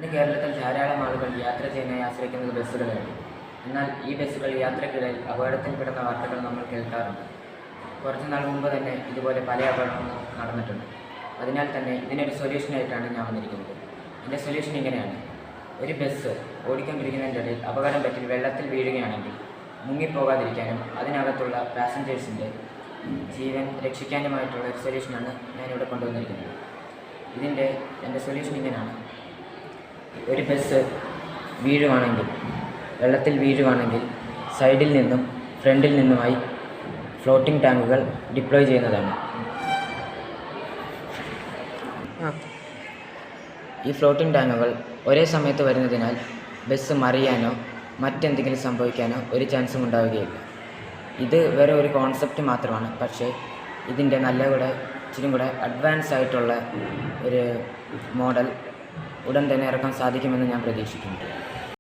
ഇന്ന് കേരളത്തിൽ ധാരാളം ആളുകൾ യാത്ര ചെയ്യാനായി ആശ്രയിക്കുന്നത് ബസ്സുകളെയാണ്. എന്നാൽ ഈ ബസ്സുകൾ യാത്രക്കിടയിൽ അപകടത്തിൽപ്പെടുന്ന വാർത്തകൾ നമ്മൾ കേൾക്കാറുണ്ട്. കുറച്ച് നാൾ മുമ്പ് തന്നെ ഇതുപോലെ പല അപകടങ്ങളും നടന്നിട്ടുണ്ട്. അതിനാൽ തന്നെ ഇതിനൊരു സൊല്യൂഷനായിട്ടാണ് ഞാൻ വന്നിരിക്കുന്നത്. എൻ്റെ സൊല്യൂഷൻ ഇങ്ങനെയാണ്. ഒരു ബസ് ഓടിക്കൊണ്ടിരിക്കുന്നതിൻ്റെ ഇടയിൽ അപകടം പറ്റി വെള്ളത്തിൽ വീഴുകയാണെങ്കിൽ മുങ്ങിപ്പോകാതിരിക്കാനും അതിനകത്തുള്ള പാസഞ്ചേഴ്സിൻ്റെ ജീവൻ രക്ഷിക്കാനുമായിട്ടുള്ള ഒരു സൊല്യൂഷനാണ് ഞാനിവിടെ കൊണ്ടുവന്നിരിക്കുന്നത്. എൻ്റെ സൊല്യൂഷൻ ഇങ്ങനെയാണ്. ഒരു ബസ് വെള്ളത്തിൽ വീഴുവാണെങ്കിൽ സൈഡിൽ നിന്നും ഫ്രണ്ടിൽ നിന്നുമായി ഫ്ലോട്ടിംഗ് ടാങ്കുകൾ ഡിപ്ലോയ് ചെയ്യുന്നതാണ്. ഈ ഫ്ലോട്ടിംഗ് ടാങ്കുകൾ ഒരേ സമയത്ത് വരുന്നതിനാൽ ബസ് മറിയാനോ മറ്റെന്തെങ്കിലും സംഭവിക്കാനോ ഒരു ചാൻസും ഉണ്ടാവുകയില്ല. ഇത് വേറെ ഒരു കോൺസെപ്റ്റ് മാത്രമാണ്. പക്ഷേ ഇതിൻ്റെ ഇച്ചിരി കൂടെ അഡ്വാൻസ് ആയിട്ടുള്ള ഒരു മോഡൽ ഉടൻ തന്നെ ഇറക്കാൻ സാധിക്കുമെന്ന് ഞാൻ പ്രതീക്ഷിക്കുന്നു.